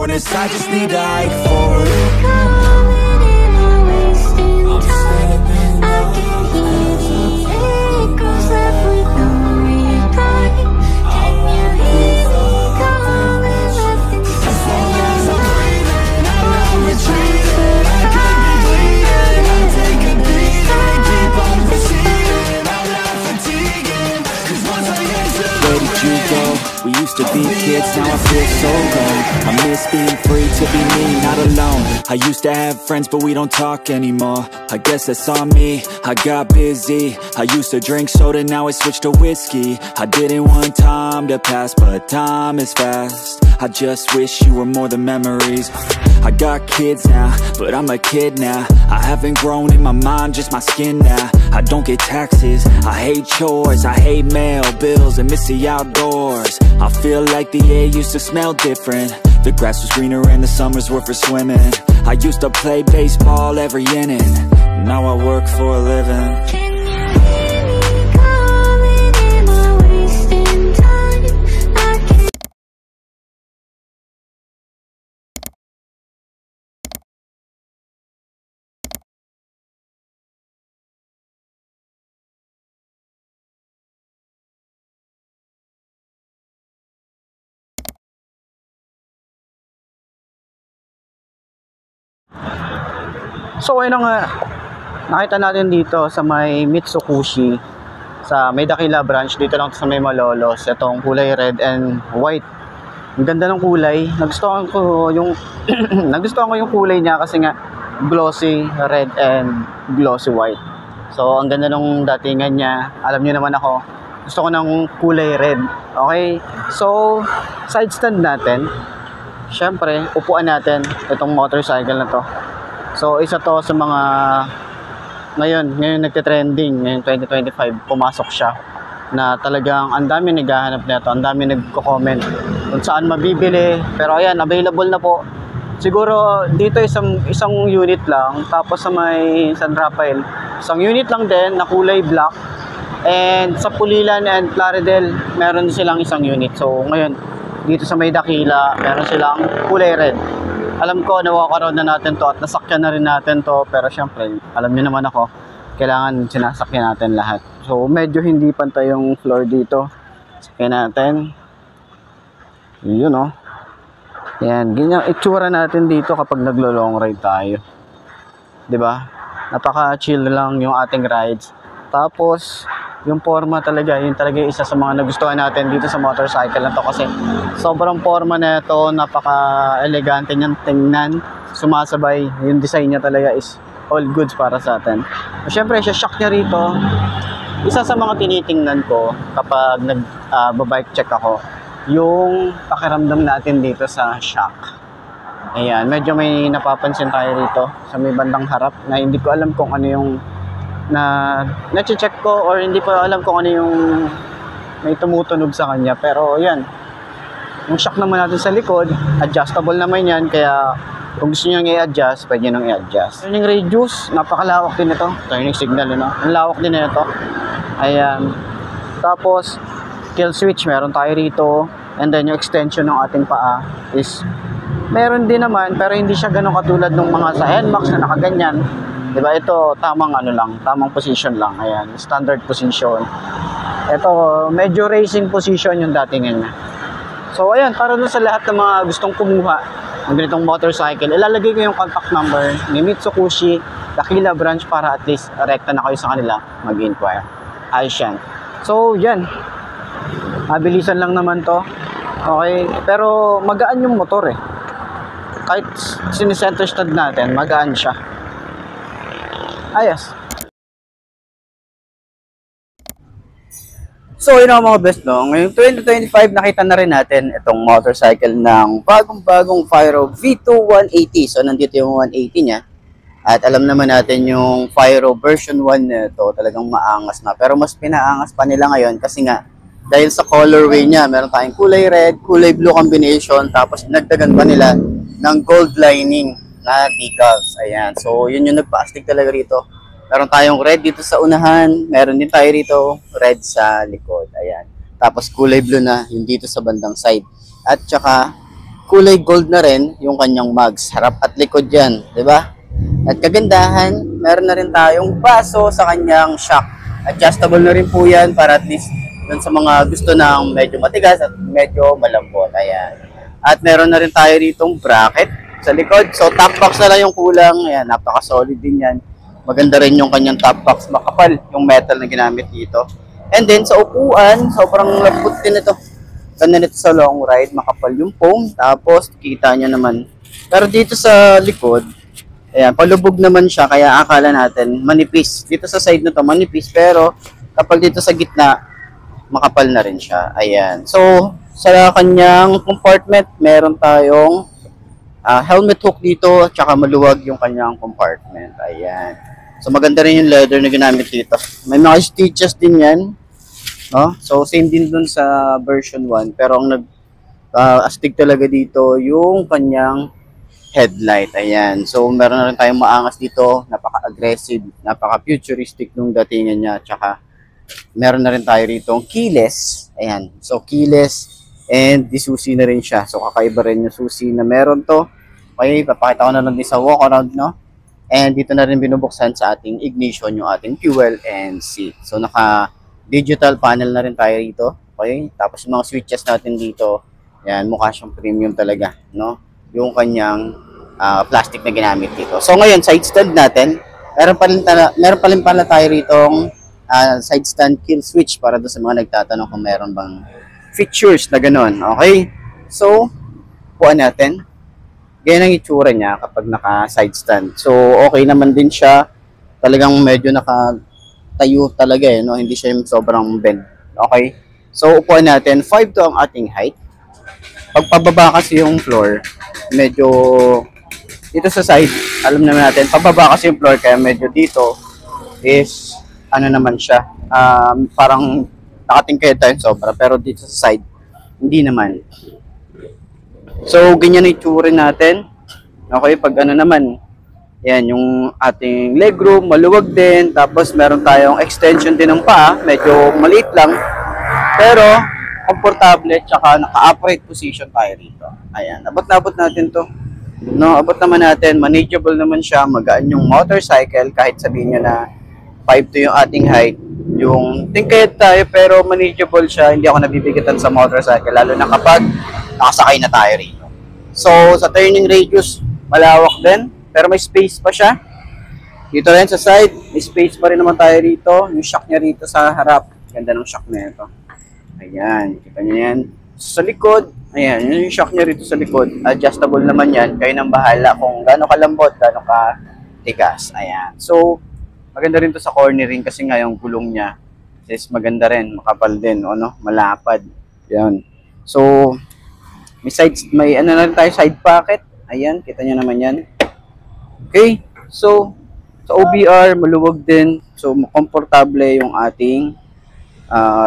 I just need to hike forward. We used to be kids, now I feel so grown. I miss being free to be me, not alone. I used to have friends, but we don't talk anymore. I guess that's on me, I got busy. I used to drink soda, now I switched to whiskey. I didn't want time to pass, but time is fast. I just wish you were more than memories. I got kids now, but I'm a kid now. I haven't grown in my mind, just my skin now. I don't get taxes, I hate chores, I hate mail, bills, and miss the outdoors. I feel like the air used to smell different. The grass was greener and the summers were for swimming. I used to play baseball every inning. Now I work for a living. So ayun nga, nakita natin dito sa may Mitsukushi, sa may Dakila branch, dito lang sa may Malolos, itong kulay red and white. Ang ganda ng kulay, nagustuhan ko yung nagustuhan ko yung kulay niya kasi nga glossy red and glossy white. So ang ganda ng datingan niya, alam niyo naman ako, gusto ko ng kulay red. Okay, so side stand natin, syempre upuan natin itong motorcycle na to. So isa to sa mga ngayon nagte-trending ngayong 2025, pumasok siya na talagang ang dami naghahanap nito, ang dami nagko-comment kung saan mabibili. Pero ayan, available na po. Siguro dito isang unit lang, tapos sa may San Rafael isang unit lang din na kulay black, and sa Pulilan and Plaridel meron silang isang unit. So ngayon dito sa may Dakila meron silang kulay red. Alam ko nawakaroon na natin to at nasakyan na rin natin to, pero syempre alam niyo naman ako, kailangan sinasakyan natin lahat. So medyo hindi pantay yung floor dito. Sakyan natin. Yun o. Yan, ganyan itsura natin dito kapag naglo-long ride tayo. 'Di ba? Napaka-chill lang yung ating rides. Tapos yung forma talaga, yun talaga isa sa mga nagustuhan natin dito sa motorcycle na to, kasi sobrang forma na ito, napaka-elegante niyang tingnan, sumasabay, yung design niya talaga is all goods para sa atin. Siyempre, shock niya rito, isa sa mga tinitingnan ko kapag nag-bike check ako, yung pakiramdam natin dito sa shock. Ayan, medyo may napapansin tayo rito sa may bandang harap na hindi ko alam kung ano yung na-check ko, or hindi ko alam kung ano yung may tumutunog sa kanya. Pero yan, yung shock naman natin sa likod, adjustable naman yan, kaya kung gusto nyo i-adjust, pwede nyo i-adjust. Turning radius, napakalawak din ito. Turning signal, ang lawak din ito. Ayan, tapos kill switch meron tayo rito, and then yung extension ng ating paa is meron din naman, pero hindi siya ganun katulad ng mga sa NMAX na nakaganyan. Diba, ito tamang ano lang, tamang position lang. Ayan, standard position. Ito medyo racing position yung datingan niya. So ayan, para dun sa lahat ng mga gustong kumuha ng ganitong motorcycle, ilalagay ko yung contact number ni Mitsukushi Dakila branch para at least rekta na kayo sa kanila mag-inquire. Ayos yan. So yan, mabilisan lang naman to. Okay, pero magaan yung motor eh. Kahit sinicenter stand natin, magaan siya. Ayos. So yun ang mga best, no? Ngayong 2025 nakita na rin natin itong motorcycle ng bagong-bagong Fyro V2 180. So nandito yung 180 niya. At alam naman natin yung Fyro version 1 nito talagang maangas na. Pero mas pinaangas pa nila ngayon kasi nga dahil sa colorway niya, meron tayong kulay red, kulay blue combination, tapos nagdagan pa nila ng gold lining na decals. Ayan. So, yun yung nagpa-astig talaga rito. Meron tayong red dito sa unahan. Meron din tayo rito red sa likod. Ayan. Tapos kulay blue na yung dito sa bandang side. At saka kulay gold na rin yung kanyang mugs. Harap at likod yan, di ba? At kagandahan, meron na rin tayong baso sa kanyang shock. Adjustable na rin po yan para at least dun sa mga gusto ng medyo matigas at medyo malambot. Ayan. At meron na rin tayo ditong bracket sa likod. So top box na lang yung kulang. Ayan, napaka-solid din yan. Maganda rin yung kanyang top box. Makapal yung metal na ginamit dito. And then sa upuan, sobrang lambot din ito. Ganda nito sa long ride. Makapal yung foam. Tapos kita nyo naman. Pero dito sa likod, ayan, palubog naman siya, kaya akala natin manipis. Dito sa side na to manipis, pero kapag dito sa gitna, makapal na rin siya. Ayan. So, sa kanyang compartment, meron tayong helmet hook dito, tsaka maluwag yung kanyang compartment. Ayan. So, maganda rin yung leather na ginamit dito. May mga stitches din yan. No? So, same din dun sa version 1, pero ang nag-astig talaga dito yung kanyang headlight. Ayan. So, meron na rin tayong maangas dito. Napaka-aggressive, napaka-futuristic nung datingan niya. Tsaka, meron na rin tayo rito keyless. Ayan. So, keyless and di susi na rin siya. So, kakaiba rin yung susi na meron to. Okay, papakita ko na lang din sa walk around, no? And dito na rin binubuksan sa ating ignition yung ating fuel and seat. So, naka-digital panel na rin tayo rito. Okay? Tapos, yung mga switches natin dito, ayan, mukha siyang premium talaga, no? Yung kanyang plastic na ginamit dito. So ngayon, side stand natin, meron pa rin pala tayo ritong side stand kill switch para doon sa mga nagtatanong kung meron bang features na gano'n. Okay? So, puan natin. Ganyan ang itsura niya kapag naka side stand. So, okay naman din siya. Talagang medyo nakatayo talaga no? Hindi siya yung sobrang bend. Okay? So, upuan natin. 5 to ang ating height. Pagpababa kasi yung floor, medyo dito sa side, alam naman natin, pababa kasi yung floor, kaya medyo dito is, ano naman siya, parang nakatingkayad tayo sobra, pero dito sa side, hindi naman. So, ganyan na itsura natin. Okay, pag ano naman, yan, yung ating legroom, maluwag din, tapos meron tayong extension din ng paa, medyo maliit lang, pero, komportable, tsaka naka-upright position tayo rito. Ayan, abot natin to. No, abot naman natin, manageable naman siya, magaan yung motorcycle, kahit sabihin nyo na 5 to yung ating height. Yung tingkayad tayo, pero manageable siya, hindi ako nabibigatan sa motorcycle, lalo na kapag nakasakay na tayo rito. So, sa turning radius, malawak din, pero may space pa siya. Dito rin sa side, may space pa rin naman tayo rito. Yung shock niya rito sa harap, ganda ng shock na ito. Ayan, kita nyo yan. Sa likod, ayan, yun yung shock niya rito sa likod. Adjustable naman yan. Kayo nang bahala kung gaano kalambot, gaano ka tigas. Ayan. So, maganda rin to sa cornering kasi nga yung gulong niya is maganda rin, makapal din, o no, malapad. Ayan. So, may ano na rin tayo, side pocket. Ayan, kita nyo naman yan. Okay, so, sa OBR, maluwag din. So, komportable yung ating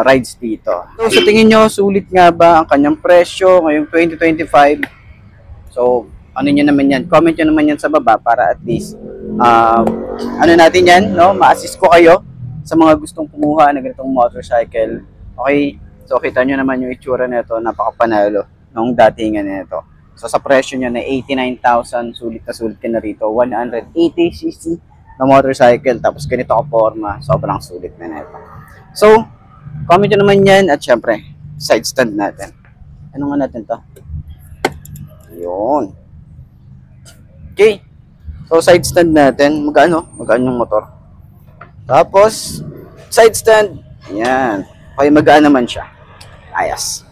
rides dito. So, sa tingin nyo, sulit nga ba ang kanyang presyo ngayong 2025? So, ano nyo naman yan? Comment nyo naman yan sa baba para at least, ano natin yan, no? Ma-assist ko kayo sa mga gustong kumuha ng ganitong motorcycle. Okay? So, kita nyo naman yung itsura nito, napakapanalo nung datingan nito. So, sa presyo niya na 89,000, sulit ka na rito. 180cc na motorcycle, tapos ganito ka forma, sobrang sulit na nito. So, comment nyo naman yan at syempre, side stand natin. Ano nga natin to? Yun. Okay. So, side stand natin. Magaan yung motor. Tapos, side stand. Yan. Okay, magaan naman siya. Ayos.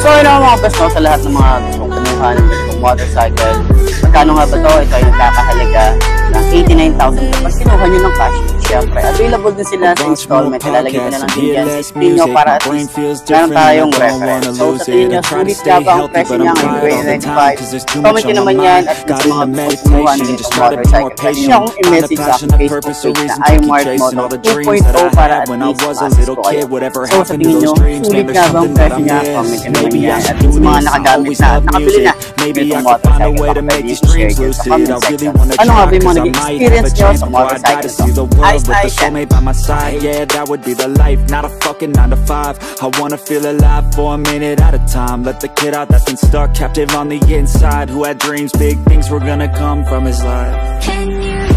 So, yun ang mga best sa lahat ng mga gustong kumuha ng ganitong motorcycle. Magkano nga ba ito? Ito ay nagkakahalaga ng 89,000 kapag kinuha nyo ng cash. Siyempre, available din sila sa installment. Ilalagay ko na lang din dyan sa screen nyo para at least meron tayong reference. So, sa tingin nyo, sulit ka ba ang presyo niya ngayong 2095? Comment nyo naman yan at sa mga gustong kumuha ng ganitong motorcycle. Pwede nyo akong i-message sa aking Facebook page na iMartMoto 2.0 para at least ma-assist ko kayo. So, sa tingin nyo, sulit ka ba ang presyo niya? Comment nyo naman yan. At sa mga nakagamit na, nakabili na ganitong motorcycle, baka pwede nyo share nyo sa comment section. Ano nga ba yung mga nag-experience nyo sa motorcycle? with a soulmate by my side. Yeah, that would be the life, not a fucking 9 to 5. I wanna feel alive for a minute at a time. Let the kid out that's been stuck, captive on the inside, who had dreams, big things were gonna come from his life. Can you